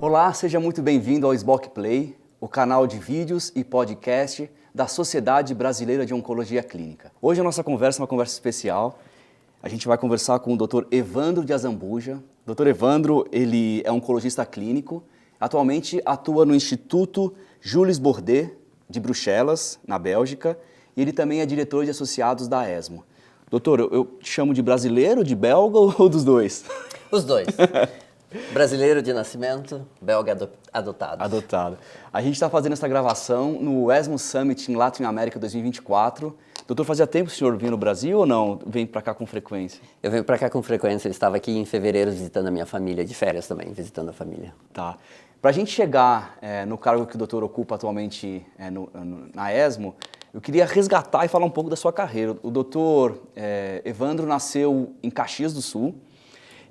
Olá, seja muito bem-vindo ao SBOC Play, o canal de vídeos e podcast da Sociedade Brasileira de Oncologia Clínica. Hoje a nossa conversa é uma conversa especial. A gente vai conversar com o Dr. Evandro de Azambuja. Dr. Evandro, ele é oncologista clínico, atualmente atua no Instituto Jules Bordet de Bruxelas, na Bélgica, e ele também é diretor de associados da ESMO. Doutor, eu te chamo de brasileiro, de belga ou dos dois? Os dois. Brasileiro de nascimento, belga adotado. Adotado. A gente está fazendo essa gravação no ESMO Summit em Latin América 2024. Doutor, fazia tempo que o senhor vinha no Brasil ou não? Vem para cá com frequência? Eu venho para cá com frequência. Eu estava aqui em fevereiro visitando a minha família, de férias também, visitando a família. Tá. Para a gente chegar no cargo que o doutor ocupa atualmente na ESMO, eu queria resgatar e falar um pouco da sua carreira. O doutor Evandro nasceu em Caxias do Sul.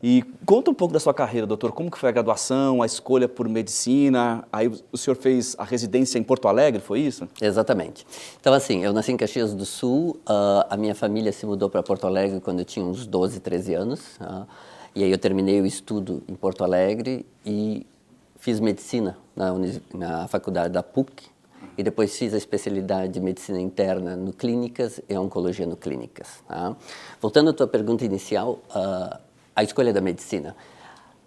E conta um pouco da sua carreira, doutor. Como que foi a graduação, a escolha por medicina? Aí o senhor fez a residência em Porto Alegre, foi isso? Exatamente. Então, assim, eu nasci em Caxias do Sul. A minha família se mudou para Porto Alegre quando eu tinha uns 12, 13 anos. E aí eu terminei o estudo em Porto Alegre e fiz medicina na faculdade da PUC. E depois fiz a especialidade de medicina interna no Clínicas e oncologia no Clínicas. Voltando à tua pergunta inicial, a escolha da medicina.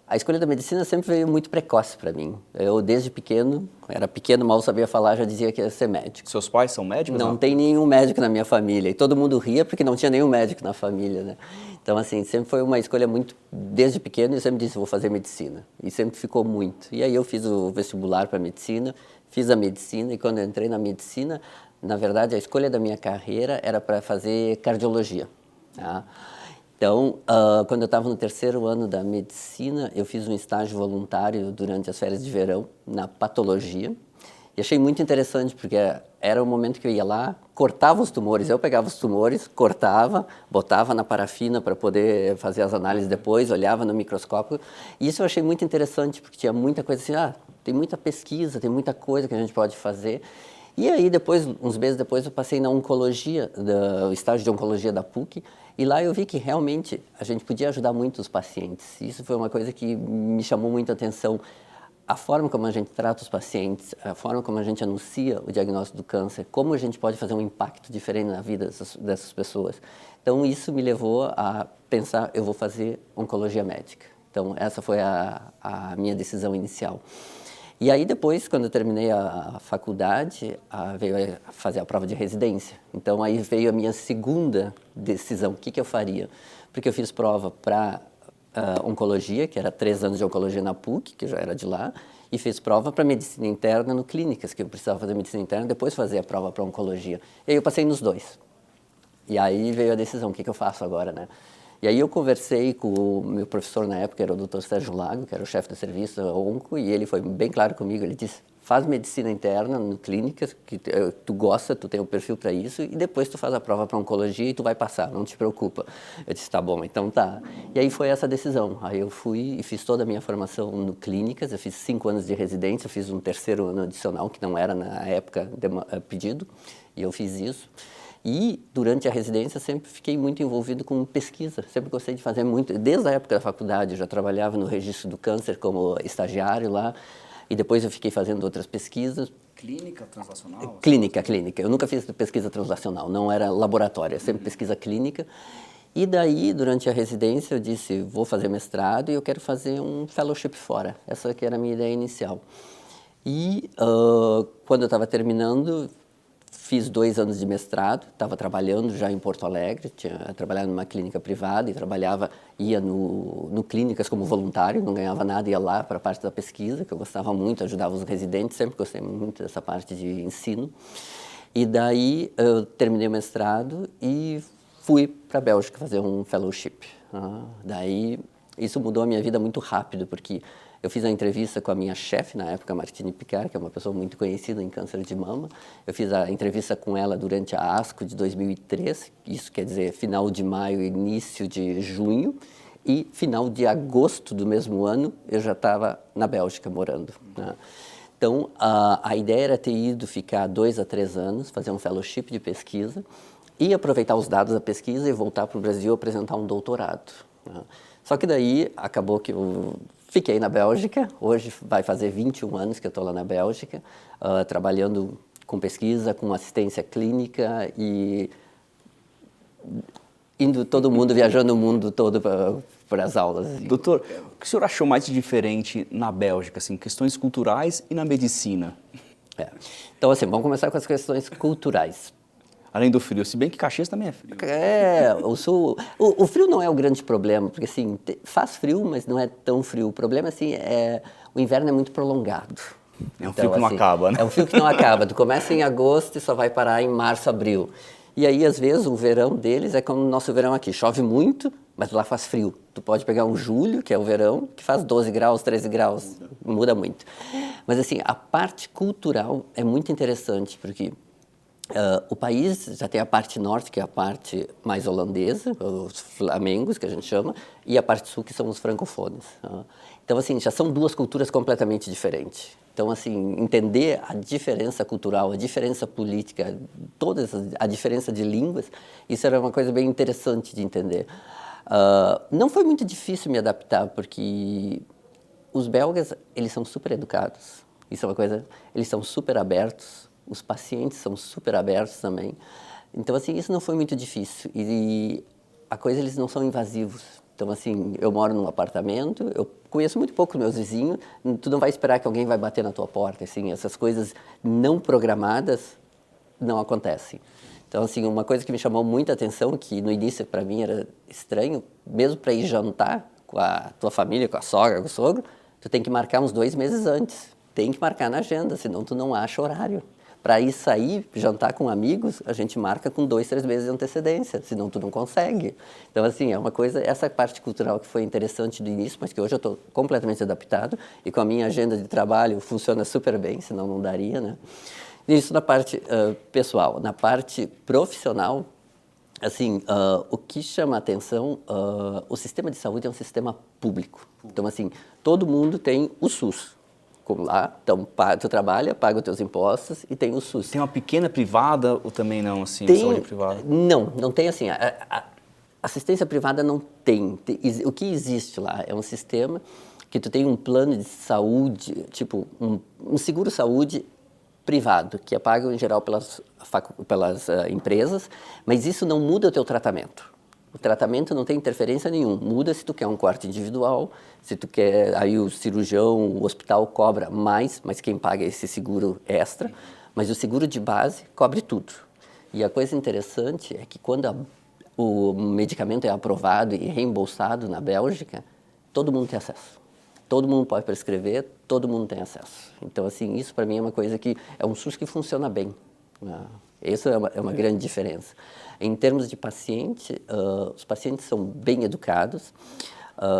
A escolha da medicina sempre veio muito precoce para mim. Eu, desde pequeno, era pequeno, mal sabia falar, já dizia que ia ser médico. Seus pais são médicos? Não tem nenhum médico na minha família. E todo mundo ria porque não tinha nenhum médico na família, né? Então, assim, sempre foi uma escolha muito... Desde pequeno, eu sempre disse, vou fazer medicina. E sempre ficou muito. E aí eu fiz o vestibular para medicina, fiz a medicina, e quando eu entrei na medicina, na verdade, a escolha da minha carreira era para fazer cardiologia. Tá? Então, quando eu estava no terceiro ano da medicina, eu fiz um estágio voluntário durante as férias de verão na patologia. E achei muito interessante, porque era o momento que eu ia lá, cortava os tumores. Eu pegava os tumores, cortava, botava na parafina para poder fazer as análises depois, olhava no microscópio. E isso eu achei muito interessante, porque tinha muita coisa assim, tem muita pesquisa, tem muita coisa que a gente pode fazer. E aí, depois, uns meses depois, eu passei na oncologia, o estágio de oncologia da PUC, e lá eu vi que realmente a gente podia ajudar muito os pacientes. Isso foi uma coisa que me chamou muito a atenção. A forma como a gente trata os pacientes, a forma como a gente anuncia o diagnóstico do câncer, como a gente pode fazer um impacto diferente na vida dessas pessoas. Então, isso me levou a pensar, eu vou fazer oncologia médica. Então, essa foi a minha decisão inicial. E aí depois, quando eu terminei a faculdade, veio a fazer a prova de residência. Então aí veio a minha segunda decisão, o que eu faria? Porque eu fiz prova para oncologia, que era 3 anos de oncologia na PUC, que eu já era de lá, e fiz prova para medicina interna no Clínicas, que eu precisava fazer medicina interna, depois fazer a prova para oncologia. E aí eu passei nos dois. E aí veio a decisão, o que eu faço agora, né? E aí eu conversei com o meu professor na época, era o Dr. Sérgio Lago, que era o chefe do serviço onco, e ele foi bem claro comigo, ele disse, faz medicina interna no Clínicas, que tu gosta, tu tem o perfil para isso, e depois tu faz a prova para oncologia e tu vai passar, não te preocupa. Eu disse, tá bom, então tá. E aí foi essa decisão. Aí eu fui e fiz toda a minha formação no Clínicas, eu fiz 5 anos de residência, eu fiz um 3º ano adicional, que não era na época pedido, e eu fiz isso. E, durante a residência, sempre fiquei muito envolvido com pesquisa. Sempre gostei de fazer muito. Desde a época da faculdade, eu já trabalhava no registro do câncer como estagiário lá. E depois eu fiquei fazendo outras pesquisas. Clínica translacional? Clínica. Eu nunca fiz pesquisa translacional, não era laboratória, sempre pesquisa clínica. E daí, durante a residência, eu disse, vou fazer mestrado e eu quero fazer um fellowship fora. Essa que era a minha ideia inicial. E, quando eu estava terminando, fiz 2 anos de mestrado, estava trabalhando já em Porto Alegre, tinha trabalhado numa clínica privada e ia no Clínicas como voluntário, não ganhava nada, ia lá para a parte da pesquisa, que eu gostava muito, ajudava os residentes, sempre gostei muito dessa parte de ensino. E daí eu terminei o mestrado e fui para a Bélgica fazer um fellowship. Daí isso mudou a minha vida muito rápido, porque eu fiz a entrevista com a minha chefe, na época, Martine Picard, que é uma pessoa muito conhecida em câncer de mama. Eu fiz a entrevista com ela durante a ASCO de 2013, isso quer dizer final de maio, início de junho, e final de agosto do mesmo ano, eu já estava na Bélgica morando, né? Então, a ideia era ter ido ficar 2 a 3 anos, fazer um fellowship de pesquisa, e aproveitar os dados da pesquisa e voltar para o Brasil apresentar um doutorado, né? Só que daí acabou que eu fiquei na Bélgica, hoje vai fazer 21 anos que eu estou lá na Bélgica, trabalhando com pesquisa, com assistência clínica e indo todo mundo, viajando o mundo todo para as aulas. Doutor, o que o senhor achou mais de diferente na Bélgica, assim, questões culturais e na medicina? Então, assim, vamos começar com as questões culturais. Além do frio, se bem que Caxias também é frio. O sul... O frio não é o grande problema, porque, assim, faz frio, mas não é tão frio. O problema, assim, o inverno é muito prolongado. É um frio que não acaba, né? É um frio que não acaba. Tu começa em agosto e só vai parar em março, abril. E aí, às vezes, o verão deles é como o nosso verão aqui. Chove muito, mas lá faz frio. Tu pode pegar um julho, que é o verão, que faz 12 graus, 13 graus. Muda muito. Mas, assim, a parte cultural é muito interessante, porque o país já tem a parte norte, que é a parte mais holandesa, os flamengos, que a gente chama, e a parte sul, que são os francofones. Então, assim, já são duas culturas completamente diferentes. Então, assim, entender a diferença cultural, a diferença política, a diferença de línguas, isso era uma coisa bem interessante de entender. Não foi muito difícil me adaptar, porque os belgas, eles são super educados. Isso é uma coisa, eles são super abertos, os pacientes são super abertos também. Então, assim, isso não foi muito difícil. E a coisa, eles não são invasivos. Então, assim, eu moro num apartamento, eu conheço muito pouco meus vizinhos, tu não vai esperar que alguém vai bater na tua porta, assim, essas coisas não programadas não acontecem. Então, assim, uma coisa que me chamou muita atenção, que no início para mim era estranho, mesmo para ir jantar com a tua família, com a sogra, com o sogro, tu tem que marcar uns 2 meses antes, tem que marcar na agenda, senão tu não acha horário. Para ir sair, jantar com amigos, a gente marca com 2, 3 meses de antecedência, senão tu não consegue. Então, assim, é uma coisa, essa parte cultural que foi interessante do início, mas que hoje eu estou completamente adaptado e com a minha agenda de trabalho funciona super bem, senão não daria, né? Isso na parte pessoal. Na parte profissional, assim, o que chama a atenção, o sistema de saúde é um sistema público. Então, assim, todo mundo tem o SUS. Como lá, então tu trabalha, paga os teus impostos e tem o SUS. Tem uma pequena privada ou também não, assim, saúde privada? Não tem assim, a assistência privada não tem. O que existe lá é um sistema que tu tem um plano de saúde, tipo um seguro-saúde privado, que é pago em geral pelas empresas, mas isso não muda o teu tratamento. O tratamento não tem interferência nenhuma. Muda se tu quer um quarto individual, se tu quer, aí o cirurgião, o hospital cobra mais, mas quem paga é esse seguro extra. Mas o seguro de base cobre tudo. E a coisa interessante é que quando o medicamento é aprovado e reembolsado na Bélgica, todo mundo tem acesso. Todo mundo pode prescrever, todo mundo tem acesso. Então, assim, isso para mim é uma coisa que é um SUS que funciona bem. Isso é uma grande diferença. Em termos de paciente, os pacientes são bem educados,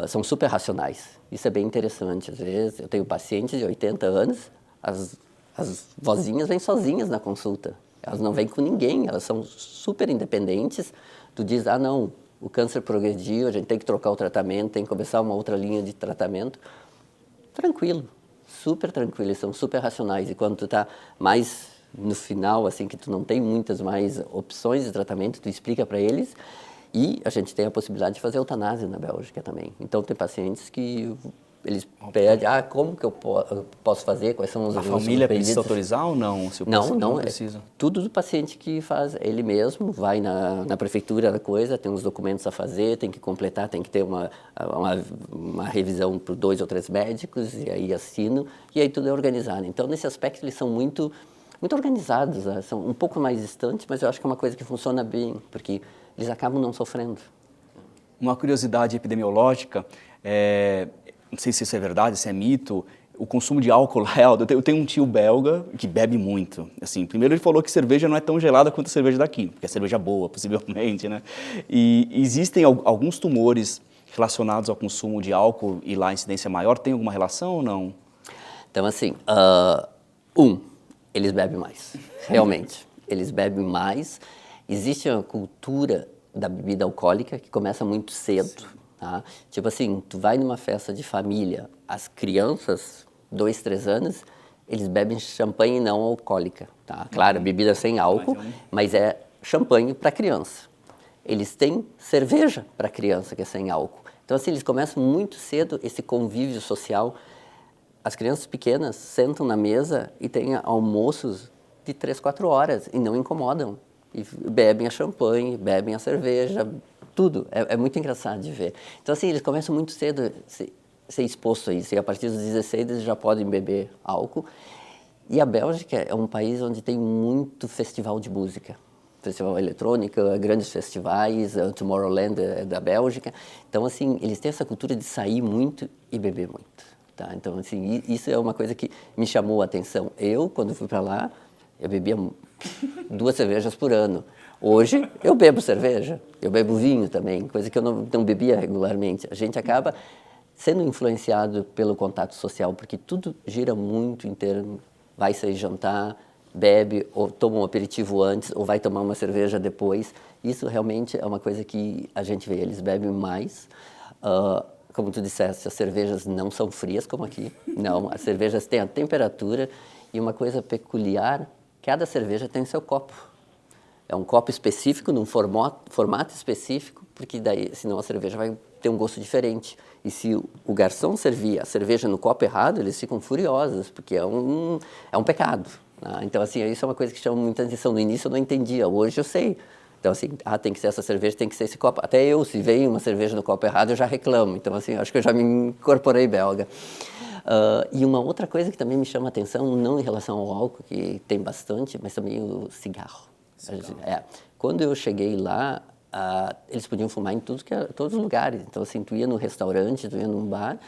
são super racionais. Isso é bem interessante. Às vezes, eu tenho pacientes de 80 anos, as vozinhas vêm sozinhas na consulta. Elas não vêm com ninguém, elas são super independentes. Tu diz, não, o câncer progrediu, a gente tem que trocar o tratamento, tem que começar uma outra linha de tratamento. Tranquilo, super tranquilo, eles são super racionais. E quando tu está mais no final, assim, que tu não tem muitas mais opções de tratamento, tu explica para eles. E a gente tem a possibilidade de fazer eutanásia na Bélgica também. Então, tem pacientes que eles pedem, como que eu posso fazer, quais são os... A família precisa autorizar ou não? Se o paciente não precisa. Tudo do paciente que faz, ele mesmo vai na prefeitura da coisa, tem uns documentos a fazer, tem que completar, tem que ter uma revisão por 2 ou 3 médicos, e aí assino, e aí tudo é organizado. Então, nesse aspecto, eles são muito organizados, né? São um pouco mais distantes, mas eu acho que é uma coisa que funciona bem, porque eles acabam não sofrendo. Uma curiosidade epidemiológica, não sei se isso é verdade, se é mito, o consumo de álcool é alto. Eu tenho um tio belga que bebe muito. Assim, primeiro ele falou que cerveja não é tão gelada quanto a cerveja daqui, porque é cerveja boa, possivelmente, né? E existem alguns tumores relacionados ao consumo de álcool e lá a incidência maior, tem alguma relação ou não? Então, assim, eles bebem mais, realmente. Eles bebem mais. Existe uma cultura da bebida alcoólica que começa muito cedo. Tá? Tipo assim, tu vai numa festa de família, as crianças, 2, 3 anos, eles bebem champanhe não alcoólica. Tá? Claro, bebida sem álcool, mas é champanhe para criança. Eles têm cerveja para criança que é sem álcool. Então, assim, eles começam muito cedo esse convívio social. As crianças pequenas sentam na mesa e têm almoços de 3, 4 horas e não incomodam. E bebem a champanhe, bebem a cerveja, tudo. É muito engraçado de ver. Então, assim, eles começam muito cedo a ser expostos a isso. E a partir dos 16 eles já podem beber álcool. E a Bélgica é um país onde tem muito festival de música. Festival eletrônica, grandes festivais, o Tomorrowland é da Bélgica. Então, assim, eles têm essa cultura de sair muito e beber muito. Tá? Então, assim, isso é uma coisa que me chamou a atenção. Eu, quando fui para lá, eu bebia 2 cervejas por ano. Hoje, eu bebo cerveja, eu bebo vinho também, coisa que eu não bebia regularmente. A gente acaba sendo influenciado pelo contato social, porque tudo gira muito em termos, vai sair jantar, bebe, ou toma um aperitivo antes, ou vai tomar uma cerveja depois. Isso realmente é uma coisa que a gente vê, eles bebem mais. Como tu disseste, as cervejas não são frias como aqui, não. As cervejas têm a temperatura e uma coisa peculiar, cada cerveja tem seu copo. É um copo específico, num formato específico, porque daí, senão a cerveja vai ter um gosto diferente. E se o garçom servir a cerveja no copo errado, eles ficam furiosos, porque é um pecado. Né? Então, assim, isso é uma coisa que chama muita atenção. No início eu não entendia, hoje eu sei. Então, assim, tem que ser essa cerveja, tem que ser esse copo. Até eu, se vem uma cerveja no copo errado, eu já reclamo. Então, assim, acho que eu já me incorporei belga. E uma outra coisa que também me chama a atenção, não em relação ao álcool, que tem bastante, mas também o cigarro. Quando eu cheguei lá, eles podiam fumar em todos os lugares. Então, assim, tu ia no restaurante, tu ia num bar,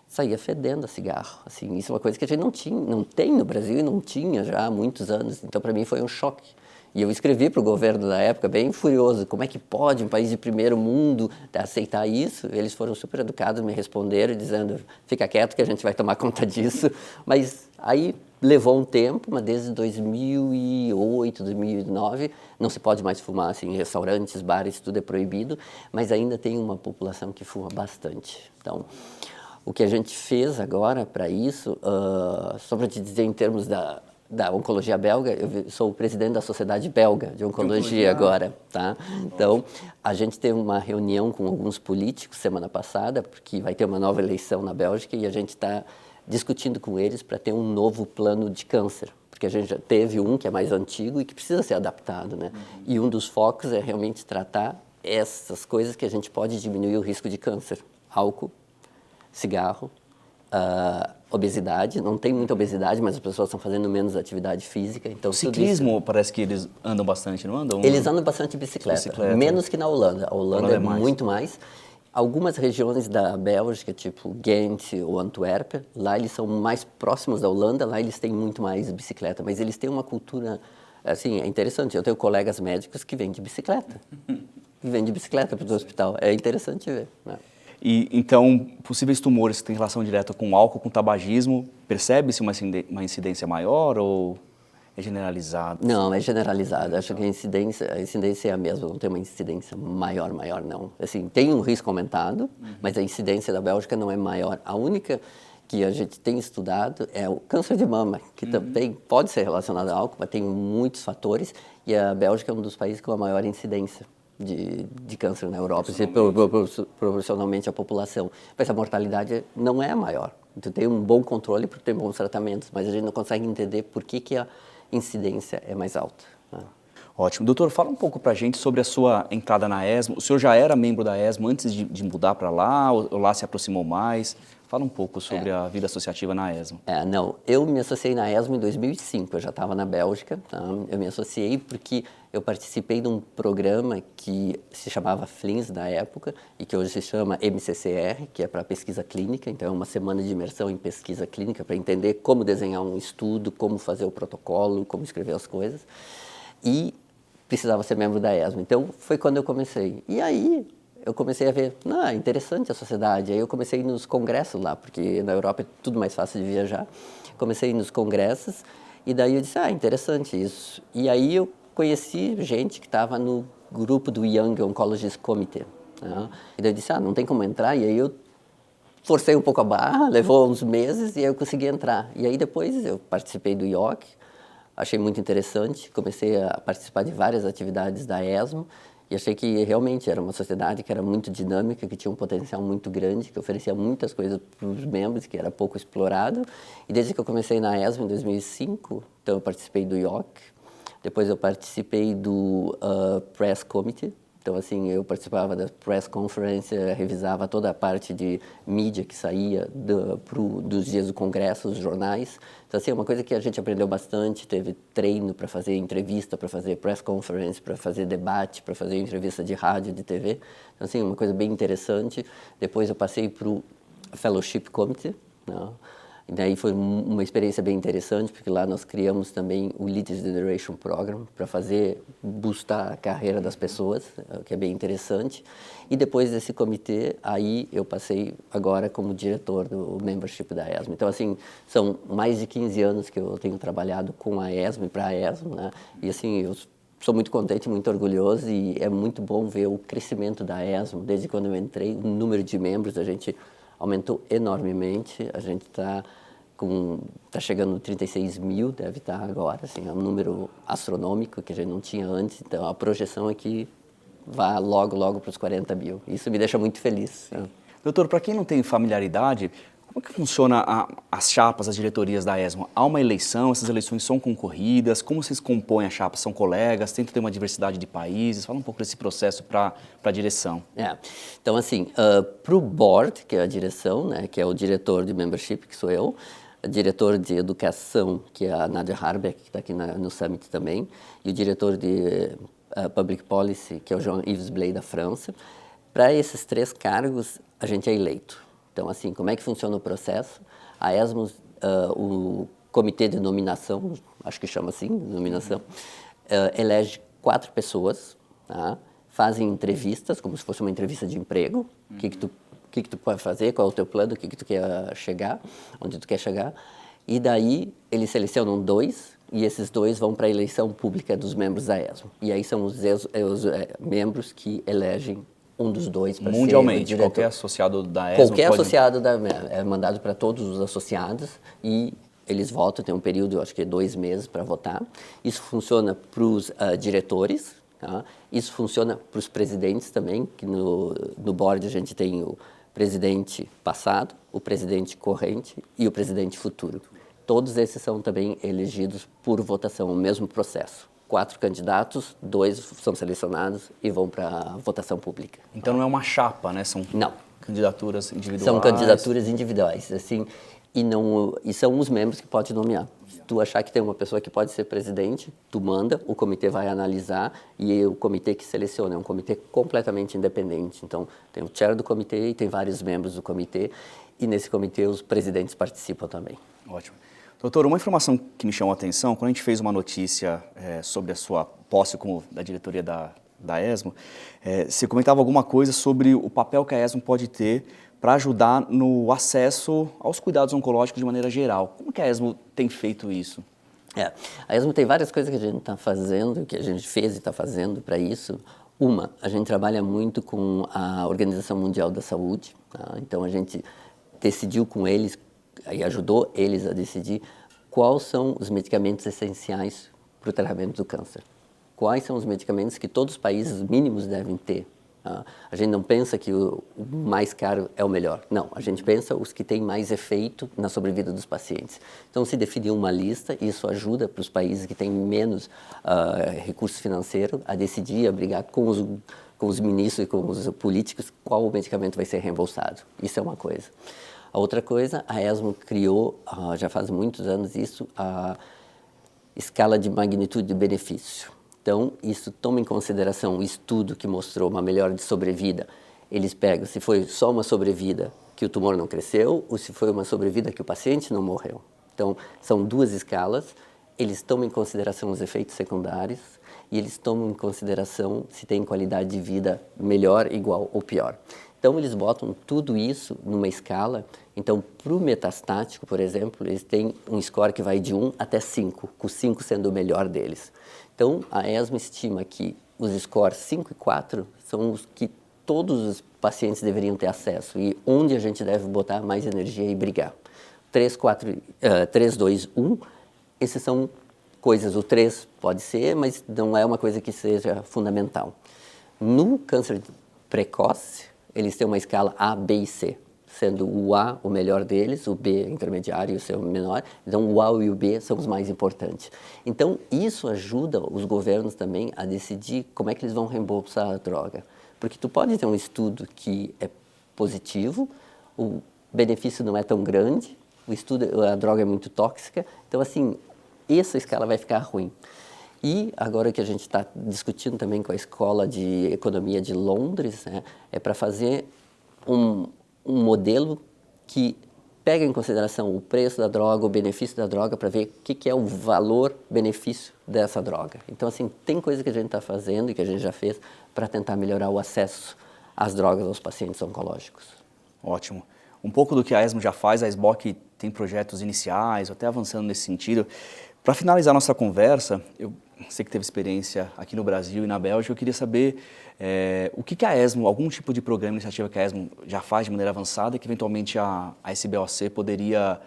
saía fedendo a cigarro. Assim, isso é uma coisa que a gente não tem no Brasil e não tinha já há muitos anos. Então, para mim, foi um choque. E eu escrevi para o governo da época, bem furioso, como é que pode um país de primeiro mundo aceitar isso? Eles foram super educados, me responderam dizendo, fica quieto que a gente vai tomar conta disso. Mas aí levou um tempo, mas desde 2008, 2009, não se pode mais fumar assim, em restaurantes, bares, tudo é proibido, mas ainda tem uma população que fuma bastante. Então, o que a gente fez agora para isso, só para te dizer em termos da oncologia belga, eu sou o presidente da Sociedade Belga de Oncologia agora, tá? Então, a gente teve uma reunião com alguns políticos semana passada, porque vai ter uma nova eleição na Bélgica e a gente está discutindo com eles para ter um novo plano de câncer, porque a gente já teve um que é mais antigo e que precisa ser adaptado, né? E um dos focos é realmente tratar essas coisas que a gente pode diminuir o risco de câncer: álcool, cigarro, obesidade. Não tem muita obesidade, mas as pessoas estão fazendo menos atividade física. Então, o ciclismo, isso, parece que eles andam bastante, não andam? Eles andam bastante de bicicleta, menos que na Holanda. A Holanda é muito mais. Algumas regiões da Bélgica, tipo Ghent ou Antuérpia, lá eles são mais próximos da Holanda, lá eles têm muito mais bicicleta, mas eles têm uma cultura, assim, é interessante. Eu tenho colegas médicos que vêm de bicicleta, para o hospital. É interessante ver, né? E, então, possíveis tumores que têm relação direta com álcool, com tabagismo, percebe-se uma incidência maior ou é generalizado? Não, é generalizado. Acho que a incidência é a mesma, não tem uma incidência maior, não. Assim, tem um risco aumentado, mas a incidência da Bélgica não é maior. A única que a gente tem estudado é o câncer de mama, que também pode ser relacionado ao álcool, mas tem muitos fatores, e a Bélgica é um dos países com a maior incidência de câncer na Europa, proporcionalmente à população. Mas a mortalidade não é a maior. Então tem um bom controle porque tem bons tratamentos, mas a gente não consegue entender por que a incidência é mais alta. Né? Ótimo. Doutor, fala um pouco para a gente sobre a sua entrada na ESMO. O senhor já era membro da ESMO antes de mudar para lá, ou lá se aproximou mais? Fala um pouco sobre a vida associativa na ESMO. Não, eu me associei na ESMO em 2005, eu já estava na Bélgica, tá? Eu me associei porque eu participei de um programa que se chamava FLINS na época e que hoje se chama MCCR, que é para pesquisa clínica, então é uma semana de imersão em pesquisa clínica para entender como desenhar um estudo, como fazer o protocolo, como escrever as coisas, e precisava ser membro da ESMO. Então foi quando eu comecei. E aí eu comecei a ver, interessante a sociedade. Aí eu comecei a ir nos congressos lá, porque na Europa é tudo mais fácil de viajar. Comecei a ir nos congressos e daí eu disse, interessante isso. E aí eu conheci gente que estava no grupo do Young Oncologist Committee. Né? E daí eu disse, não tem como entrar. E aí eu forcei um pouco a barra, levou uns meses e aí eu consegui entrar. E aí depois eu participei do IOC, achei muito interessante, comecei a participar de várias atividades da ESMO. E achei que realmente era uma sociedade que era muito dinâmica, que tinha um potencial muito grande, que oferecia muitas coisas para os membros, que era pouco explorado. E desde que eu comecei na ESMO em 2005, então eu participei do IOC, depois eu participei do Press Committee. Então, assim, eu participava da press conference, revisava toda a parte de mídia que saía dos dias do congresso, os jornais. Então, assim, é uma coisa que a gente aprendeu bastante, teve treino para fazer entrevista, para fazer press conference, para fazer debate, para fazer entrevista de rádio, de TV. Então, assim, uma coisa bem interessante. Depois eu passei para o Fellowship Committee, né? E daí foi uma experiência bem interessante, porque lá nós criamos também o Lead Generation Program para boostar a carreira das pessoas, que é bem interessante. E depois desse comitê, aí eu passei agora como diretor do membership da ESMO. Então, assim, são mais de 15 anos que eu tenho trabalhado com a ESMO e para a ESMO, né? E, assim, eu sou muito contente, muito orgulhoso e é muito bom ver o crescimento da ESMO. Desde quando eu entrei, o número de membros, a gente aumentou enormemente, a gente está chegando no 36 mil, deve estar agora, assim, é um número astronômico que a gente não tinha antes, então a projeção é que vá logo para os 40 mil. Isso me deixa muito feliz. Né? Doutor, para quem não tem familiaridade, como é que funciona as chapas, as diretorias da ESMO? Há uma eleição, essas eleições são concorridas, como vocês compõem a chapa? São colegas, tentam ter uma diversidade de países? Fala um pouco desse processo para a direção. Então, assim, para o board, que é a direção, né, que é o diretor de membership, que sou eu, o diretor de educação, que é a Nadia Harbeck, que está aqui no Summit também, e o diretor de Public Policy, que é o Jean-Yves Blay, da França. Para esses 3 cargos, a gente é eleito. Então, assim, como é que funciona o processo? A ESMO, o comitê de nominação, acho que chama assim, nominação, elege 4 pessoas, tá? Fazem entrevistas, como se fosse uma entrevista de emprego, o que tu pode fazer, qual é o teu plano, o que tu quer chegar, onde tu quer chegar. E daí eles selecionam 2 e esses 2 vão para a eleição pública dos membros da ESMO. E aí são os membros que elegem um dos 2 para ser o mundialmente, diretor. qualquer associado da ESMO Qualquer associado é mandado para todos os associados e eles votam, tem um período, acho que 2 meses para votar. Isso funciona para os diretores, tá? Isso funciona para os presidentes também, que no board a gente tem o presidente passado, o presidente corrente e o presidente futuro. Todos esses são também elegidos por votação, o mesmo processo. 4 candidatos, 2 são selecionados e vão para a votação pública. Então não é uma chapa, né? São candidaturas individuais? São candidaturas individuais, assim, e são os membros que podem nomear. Se tu achar que tem uma pessoa que pode ser presidente, tu manda, o comitê vai analisar e é o comitê que seleciona, é um comitê completamente independente. Então, tem o chair do comitê e tem vários membros do comitê e nesse comitê os presidentes participam também. Ótimo. Doutor, uma informação que me chamou a atenção, quando a gente fez uma notícia sobre a sua posse como da diretoria da ESMO, você comentava alguma coisa sobre o papel que a ESMO pode ter para ajudar no acesso aos cuidados oncológicos de maneira geral. Como que a ESMO tem feito isso? A ESMO tem várias coisas que a gente está fazendo, que a gente fez e está fazendo para isso. A gente trabalha muito com a Organização Mundial da Saúde, tá? Então a gente decidiu com eles e ajudou eles a decidir quais são os medicamentos essenciais para o tratamento do câncer. Quais são os medicamentos que todos os países mínimos devem ter. A gente não pensa que o mais caro é o melhor. Não, a gente pensa os que têm mais efeito na sobrevida dos pacientes. Então, se definiu uma lista e isso ajuda para os países que têm menos recursos financeiros a decidir, a brigar com os ministros e com os políticos qual o medicamento vai ser reembolsado. Isso é uma coisa. A outra coisa, a ESMO criou, já faz muitos anos isso, a escala de magnitude de benefício. Então, isso toma em consideração o estudo que mostrou uma melhora de sobrevida. Eles pegam se foi só uma sobrevida que o tumor não cresceu ou se foi uma sobrevida que o paciente não morreu. Então, são 2 escalas, eles tomam em consideração os efeitos secundários e eles tomam em consideração se tem qualidade de vida melhor, igual ou pior. Então, eles botam tudo isso numa escala. Então, para o metastático, por exemplo, eles têm um score que vai de 1 até 5, com 5 sendo o melhor deles. Então, a ESMO estima que os scores 5 e 4 são os que todos os pacientes deveriam ter acesso e onde a gente deve botar mais energia e brigar. 3, 2, 1, esses são coisas, o 3 pode ser, mas não é uma coisa que seja fundamental. No câncer precoce, eles têm uma escala A, B e C, sendo o A o melhor deles, o B intermediário e o C o menor. Então, o A e o B são os mais importantes. Então, isso ajuda os governos também a decidir como é que eles vão reembolsar a droga. Porque tu pode ter um estudo que é positivo, o benefício não é tão grande, a droga é muito tóxica, então, assim, essa escala vai ficar ruim. E agora que a gente está discutindo também com a Escola de Economia de Londres, né, é para fazer um modelo que pega em consideração o preço da droga, o benefício da droga, para ver o que é o valor-benefício dessa droga. Então, assim, tem coisa que a gente está fazendo e que a gente já fez para tentar melhorar o acesso às drogas aos pacientes oncológicos. Ótimo. Um pouco do que a ESMO já faz, a SBOC tem projetos iniciais, até avançando nesse sentido. Para finalizar nossa conversa, eu sei que teve experiência aqui no Brasil e na Bélgica, eu queria saber o que a ESMO, algum tipo de programa, iniciativa que a ESMO já faz de maneira avançada, que eventualmente a SBOC poderia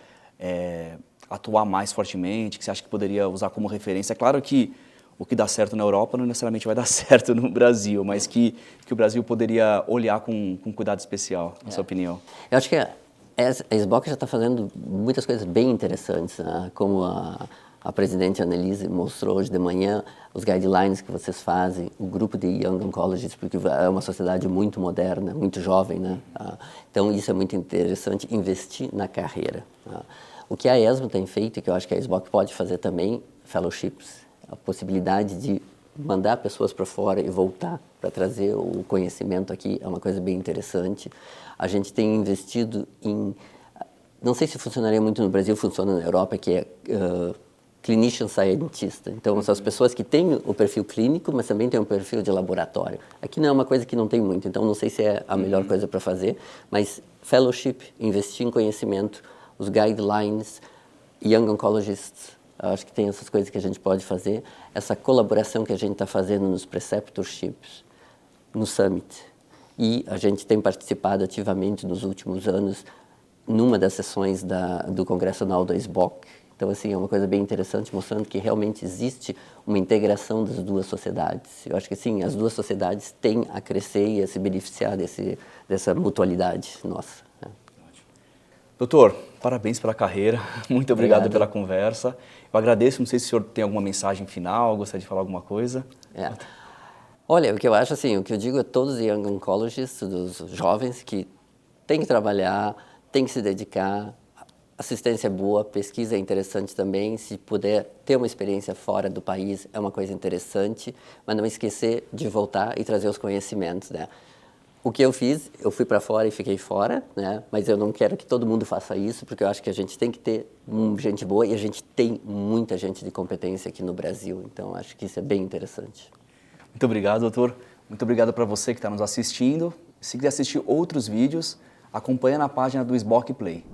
atuar mais fortemente, que você acha que poderia usar como referência. É claro que o que dá certo na Europa não necessariamente vai dar certo no Brasil, mas que o Brasil poderia olhar com cuidado especial, na sua opinião. Eu acho que a SBOC já está fazendo muitas coisas bem interessantes, né? Como a presidente Annelise mostrou hoje de manhã, os guidelines que vocês fazem, o grupo de Young Oncologists, porque é uma sociedade muito moderna, muito jovem, né? Então, isso é muito interessante, investir na carreira. O que a ESMO tem feito, e que eu acho que a SBOC pode fazer também, fellowships, a possibilidade de mandar pessoas para fora e voltar para trazer o conhecimento aqui é uma coisa bem interessante. A gente tem investido em, não sei se funcionaria muito no Brasil, funciona na Europa, que é clinician scientist. Então, são as pessoas que têm o perfil clínico, mas também têm um perfil de laboratório. Aqui não é uma coisa que não tem muito, então não sei se é a melhor coisa para fazer, mas fellowship, investir em conhecimento, os guidelines, young oncologists, acho que tem essas coisas que a gente pode fazer, essa colaboração que a gente está fazendo nos preceptorships, no Summit. E a gente tem participado ativamente nos últimos anos numa das sessões do Congresso Anual da SBOC. Então, assim, é uma coisa bem interessante, mostrando que realmente existe uma integração das duas sociedades. Eu acho que, sim, as duas sociedades têm a crescer e a se beneficiar dessa mutualidade nossa. Né? Doutor, parabéns pela carreira, muito obrigado pela conversa. Eu agradeço, não sei se o senhor tem alguma mensagem final, gostaria de falar alguma coisa. Olha, o que eu acho, assim, o que eu digo a todos os young oncologists, dos jovens, que têm que trabalhar, têm que se dedicar, assistência é boa, pesquisa é interessante também, se puder ter uma experiência fora do país é uma coisa interessante, mas não esquecer de voltar e trazer os conhecimentos, né? O que eu fiz, eu fui para fora e fiquei fora, né? Mas eu não quero que todo mundo faça isso, porque eu acho que a gente tem que ter gente boa e a gente tem muita gente de competência aqui no Brasil, então acho que isso é bem interessante. Muito obrigado, doutor. Muito obrigado para você que está nos assistindo. Se quiser assistir outros vídeos, acompanhe na página do SBOC Play.